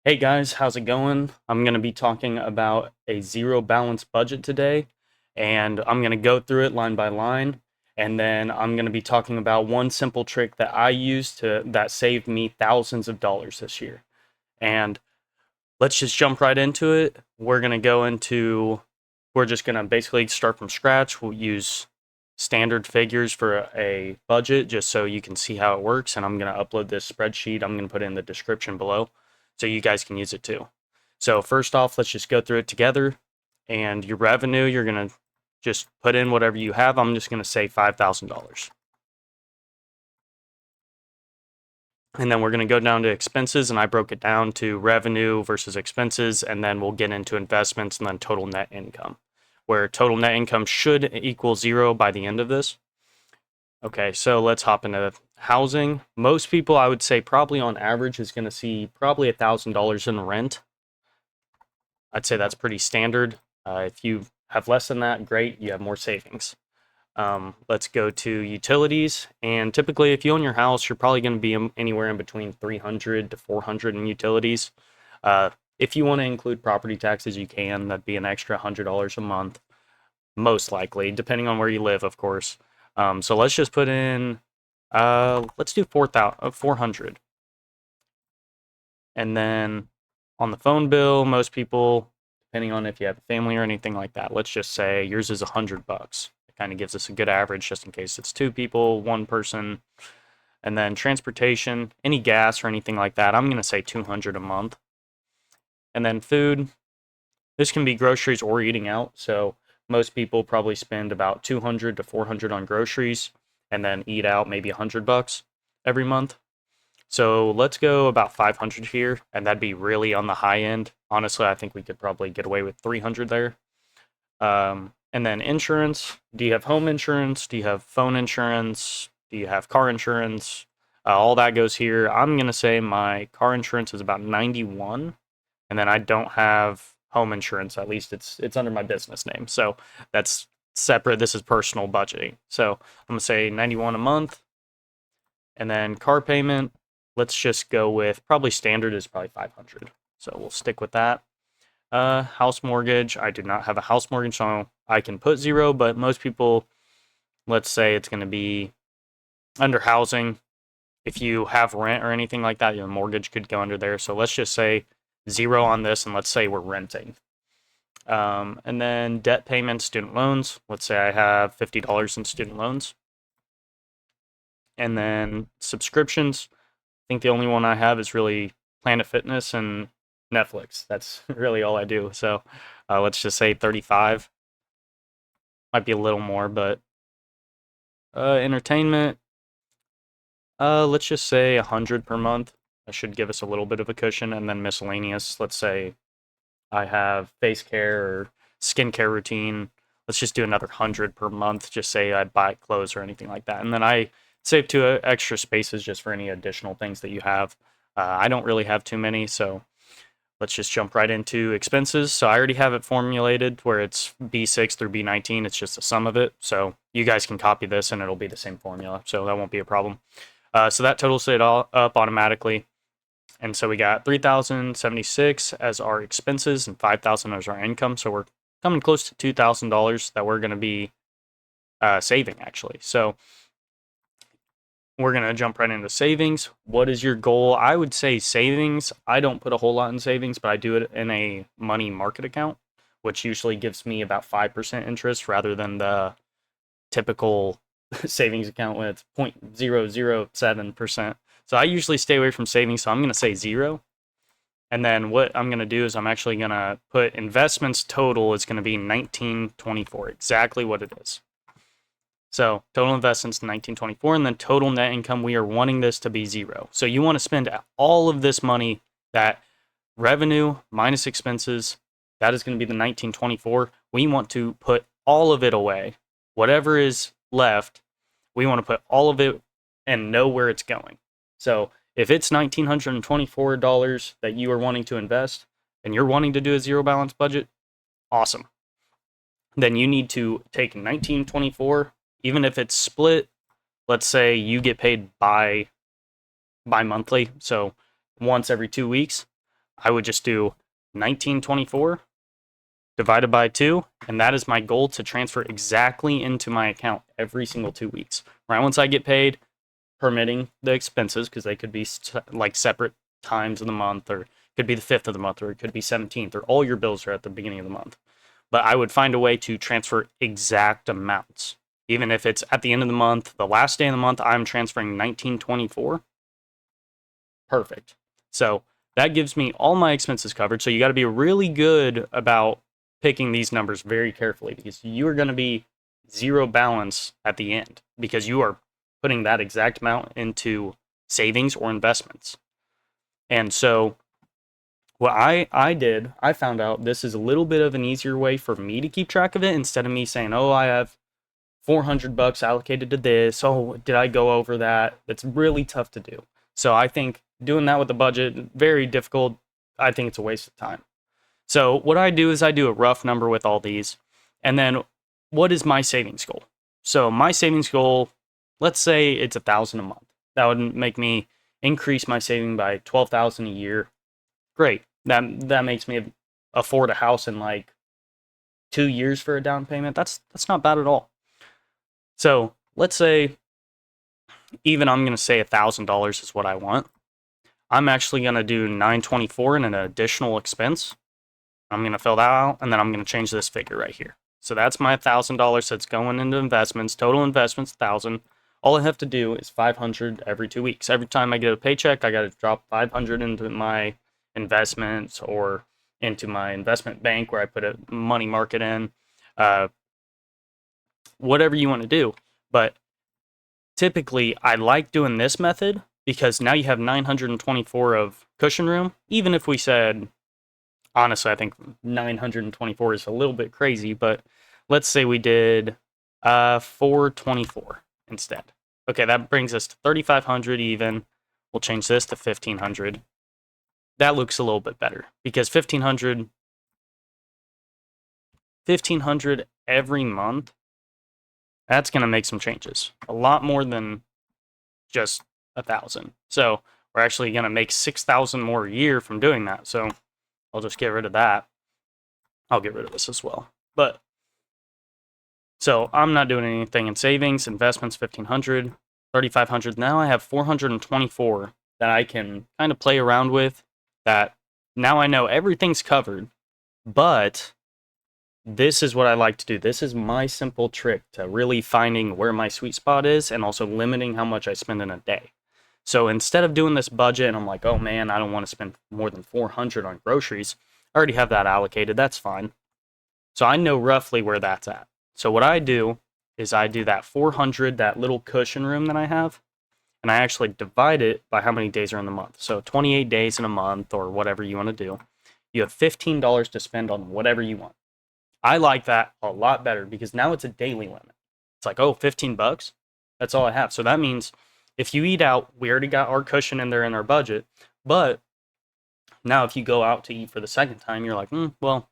Hey guys, how's it going? I'm going to be talking about a zero balance budget today, and I'm going to go through it line by line, and then I'm going to be talking about one simple trick that I used that saved me thousands of dollars this year. And let's just jump right into it. We're just going to basically start from scratch. We'll use standard figures for a budget just so you can see how it works, and I'm going to upload this spreadsheet. I'm going to put it in the description below so you guys can use it too. So first off, let's just go through it together. And your revenue, you're going to just put in whatever you have. I'm just going to say $5,000. And then we're going to go down to expenses, and I broke it down to revenue versus expenses, and then we'll get into investments and then total net income, where total net income should equal zero by the end of this. Okay, so let's hop into housing. Most people, I would say, probably on average, is going to see probably $1,000 in rent. I'd say that's pretty standard. If you have less than that, great, you have more savings. Let's go to utilities. And typically, if you own your house, you're probably going to be anywhere in between 300 to 400 in utilities. If you want to include property taxes, you can. That'd be an extra $100 a month, most likely, depending on where you live, of course. So let's just put in, let's do 400. And then on the phone bill, most people, depending on if you have a family or anything like that, let's just say yours is $100. It kind of gives us a good average just in case it's two people, one person. And then transportation, any gas or anything like that, I'm going to say 200 a month. And then food, this can be groceries or eating out. So most people probably spend about 200 to 400 on groceries and then eat out maybe $100 every month. So let's go about 500 here, and that'd be really on the high end. Honestly, I think we could probably get away with 300 there. And then insurance. Do you have home insurance? Do you have phone insurance? Do you have car insurance? All that goes here. I'm going to say my car insurance is about 91, and then I don't have home insurance. At least it's under my business name. So that's separate. This is personal budgeting. So I'm going to say 91 a month. And then car payment, let's just go with probably standard is probably 500. So we'll stick with that. House mortgage, I do not have a house mortgage, so I can put zero, but most people, let's say it's going to be under housing. If you have rent or anything like that, your mortgage could go under there. So let's just say zero on this, and let's say we're renting. And then debt payments, student loans. Let's say I have $50 in student loans. And then subscriptions, I think the only one I have is really Planet Fitness and Netflix. That's really all I do. So let's just say 35. Might be a little more, but entertainment, let's just say 100 per month. That should give us a little bit of a cushion. And then miscellaneous, let's say I have face care or skincare routine. Let's just do another 100 per month. Just say I buy clothes or anything like that. And then I save two extra spaces just for any additional things that you have. I don't really have too many, so let's just jump right into expenses. So I already have it formulated where it's B6 through B19. It's just a sum of it. So you guys can copy this and it'll be the same formula. So that won't be a problem. So that totals it all up automatically. And so we got 3,076 as our expenses and 5,000 as our income. So we're coming close to $2,000 that we're going to be saving actually. So we're going to jump right into savings. What is your goal? I would say savings. I don't put a whole lot in savings, but I do it in a money market account, which usually gives me about 5% interest rather than the typical savings account when it's 0.007%. So I usually stay away from savings, so I'm going to say zero. And then what I'm going to do is I'm actually going to put investments total is going to be 1924, exactly what it is. So total investments 1924, and then total net income, we are wanting this to be zero. So you want to spend all of this money, that revenue minus expenses, that is going to be the 1924. We want to put all of it away. Whatever is left, we want to put all of it and know where it's going. So if it's $1,924 that you are wanting to invest and you're wanting to do a zero balance budget, awesome. Then you need to take 1924, even if it's split. Let's say you get paid bi-monthly, so once every 2 weeks. I would just do 1924 divided by 2, and that is my goal to transfer exactly into my account every single 2 weeks. Right once I get paid, permitting the expenses, because they could be like separate times of the month, or it could be the 5th of the month, or it could be 17th, or all your bills are at the beginning of the month. But I would find a way to transfer exact amounts. Even if it's at the end of the month, the last day of the month, I'm transferring 1924. Perfect. So that gives me all my expenses covered. So you got to be really good about picking these numbers very carefully, because you are going to be zero balance at the end because you are putting that exact amount into savings or investments. And so what I did, I found out this is a little bit of an easier way for me to keep track of it, instead of me saying, oh, I have $400 allocated to this. Oh, did I go over that? It's really tough to do. So I think doing that with the budget, very difficult. I think it's a waste of time. So what I do is I do a rough number with all these. And then what is my savings goal? So my savings goal, let's say it's $1,000 a month. That would make me increase my saving by $12,000 a year. Great. That makes me afford a house in like 2 years for a down payment. That's not bad at all. So let's say even I'm going to say $1,000 is what I want. I'm actually going to do 924 in an additional expense. I'm going to fill that out, and then I'm going to change this figure right here. So that's my $1,000 that's going into investments. Total investments, 1,000. All I have to do is 500 every 2 weeks. Every time I get a paycheck, I got to drop 500 into my investments or into my investment bank where I put a money market in. Whatever you want to do. But typically, I like doing this method because now you have 924 of cushion room. Even if we said, honestly, I think 924 is a little bit crazy, but let's say we did 424 instead. Okay, that brings us to 3,500 even. We'll change this to 1,500. That looks a little bit better because 1,500 every month, that's going to make some changes. A lot more than just 1,000. So we're actually going to make 6,000 more a year from doing that. So I'll just get rid of that. I'll get rid of this as well. But so I'm not doing anything in savings, investments, 1,500, 3,500. Now I have 424 that I can kind of play around with. That now I know everything's covered, but this is what I like to do. This is my simple trick to really finding where my sweet spot is and also limiting how much I spend in a day. So instead of doing this budget and I'm like, oh man, I don't want to spend more than 400 on groceries, I already have that allocated. That's fine. So I know roughly where that's at. So what I do is I do that 400, that little cushion room that I have, and I actually divide it by how many days are in the month. So 28 days in a month or whatever you want to do. You have $15 to spend on whatever you want. I like that a lot better because now it's a daily limit. It's like, oh, $15. That's all I have. So that means if you eat out, we already got our cushion in there in our budget. But now if you go out to eat for the second time, you're like, well,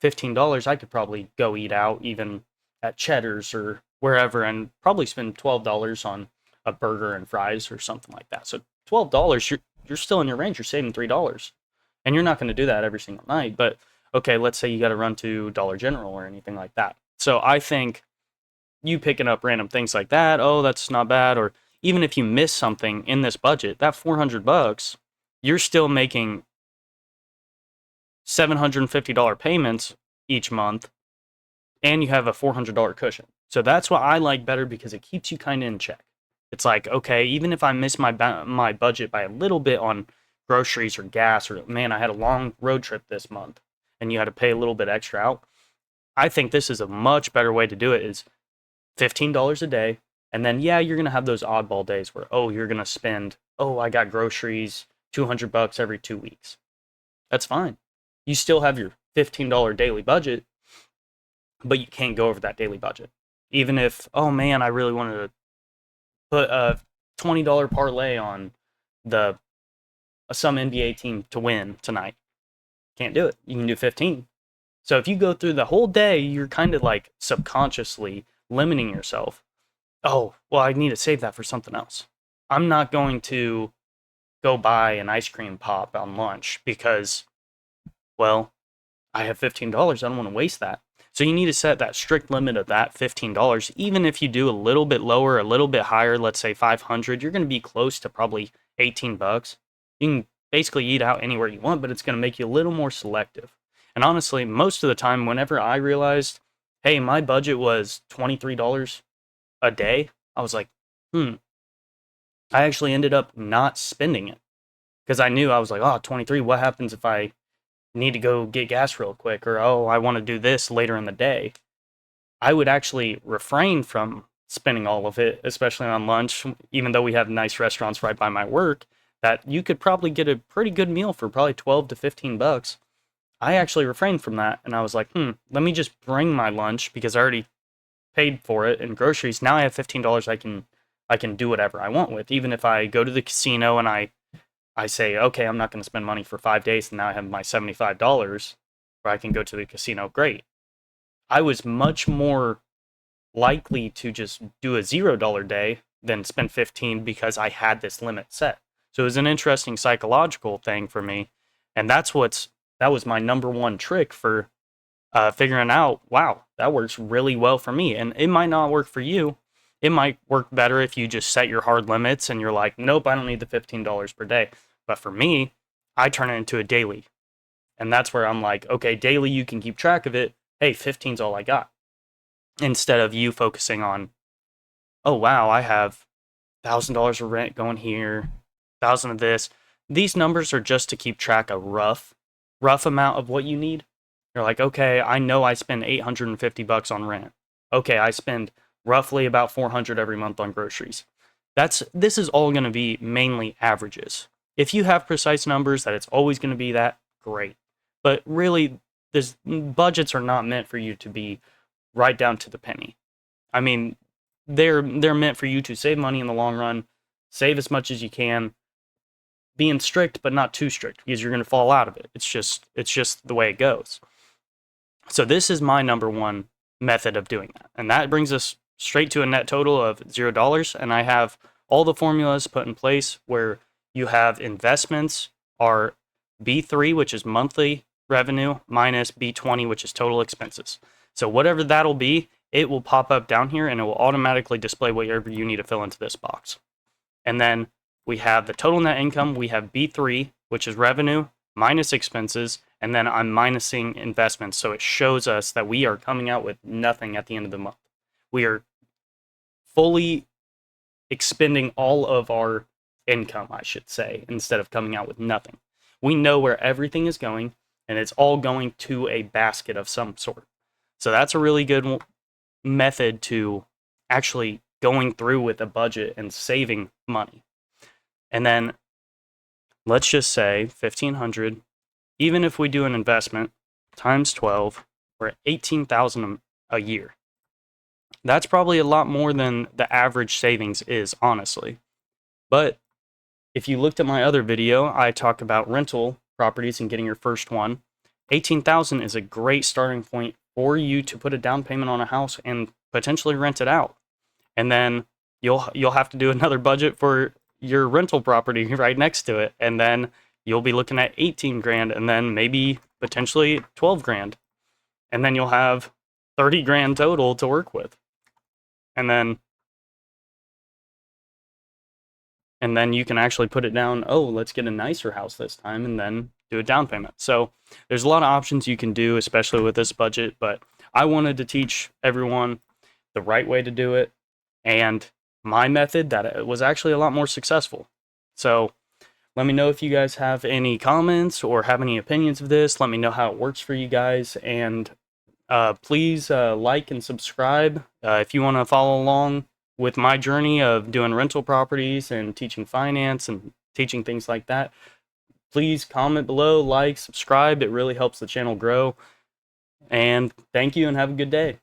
$15, I could probably go eat out even at Cheddar's or wherever and probably spend $12 on a burger and fries or something like that. So $12, you're still in your range. You're saving $3. And you're not going to do that every single night, but okay, let's say you got to run to Dollar General or anything like that. So I think you picking up random things like that, oh, that's not bad. Or even if you miss something in this budget, that $400, you're still making $750 payments each month, and you have a $400 cushion. So that's what I like better because it keeps you kind of in check. It's like, okay, even if I miss my budget by a little bit on groceries or gas, or man, I had a long road trip this month, and you had to pay a little bit extra out, I think this is a much better way to do it is $15 a day. And then, yeah, you're going to have those oddball days where, oh, you're going to spend, oh, I got groceries, $200 every 2 weeks. That's fine. You still have your $15 daily budget, but you can't go over that daily budget. Even if, oh man, I really wanted to put a $20 parlay on some NBA team to win tonight. Can't do it. You can do 15. So if you go through the whole day, you're kind of like subconsciously limiting yourself. Oh, well, I need to save that for something else. I'm not going to go buy an ice cream pop on lunch because, well, I have $15. I don't want to waste that. So you need to set that strict limit of that $15. Even if you do a little bit lower, a little bit higher, let's say 500, you're going to be close to probably 18 bucks. You can basically eat out anywhere you want, but it's going to make you a little more selective. And honestly, most of the time, whenever I realized, hey, my budget was $23 a day, I was like, I actually ended up not spending it because I knew I was like, oh, 23, what happens if I need to go get gas real quick, or oh, I want to do this later in the day? I would actually refrain from spending all of it, especially on lunch, even though we have nice restaurants right by my work that you could probably get a pretty good meal for probably 12 to 15 bucks. I actually refrained from that and I was like, let me just bring my lunch because I already paid for it in groceries. Now I have $15 I can do whatever I want with. Even if I go to the casino and I say, okay, I'm not going to spend money for 5 days, and now I have my $75 where I can go to the casino. Great. I was much more likely to just do a $0 day than spend 15 because I had this limit set. So it was an interesting psychological thing for me, and that was my number one trick for figuring out, wow, that works really well for me. And it might not work for you. It might work better if you just set your hard limits and you're like, nope, I don't need the $15 per day. But for me, I turn it into a daily. And that's where I'm like, okay, daily, you can keep track of it. Hey, 15's all I got. Instead of you focusing on, oh, wow, I have $1,000 of rent going here, 1,000 of this. These numbers are just to keep track a rough amount of what you need. You're like, okay, I know I spend 850 bucks on rent. Okay, I spend roughly about 400 every month on groceries. This is all going to be mainly averages. If you have precise numbers that it's always going to be that, great. But really, this budgets are not meant for you to be right down to the penny. I mean, they're meant for you to save money in the long run, save as much as you can, being strict but not too strict because you're going to fall out of it. It's just the way it goes. So this is my number one method of doing that. And that brings us straight to a net total of $0. And I have all the formulas put in place where you have investments are B3, which is monthly revenue, minus B20, which is total expenses. So whatever that'll be, it will pop up down here and it will automatically display whatever you need to fill into this box. And then we have the total net income. We have B3, which is revenue minus expenses, and then I'm minusing investments. So it shows us that we are coming out with nothing at the end of the month. We are fully expending all of our income, I should say, instead of coming out with nothing. We know where everything is going, and it's all going to a basket of some sort. So that's a really good method to actually going through with a budget and saving money. And then let's just say 1,500, even if we do an investment times 12, we're at 18,000 a year. That's probably a lot more than the average savings is, honestly. But if you looked at my other video, I talked about rental properties and getting your first one. 18,000 is a great starting point for you to put a down payment on a house and potentially rent it out. And then you'll have to do another budget for your rental property right next to it, and then you'll be looking at 18 grand, and then maybe potentially 12 grand, and then you'll have 30 grand total to work with. And then you can actually put it down, oh, let's get a nicer house this time, and then do a down payment. So there's a lot of options you can do, especially with this budget, but I wanted to teach everyone the right way to do it, and my method that was actually a lot more successful. So let me know if you guys have any comments or have any opinions of this. Let me know how it works for you guys, and please like and subscribe if you want to follow along with my journey of doing rental properties and teaching finance and teaching things like that. Please comment below, like, subscribe. It really helps the channel grow. And thank you and have a good day.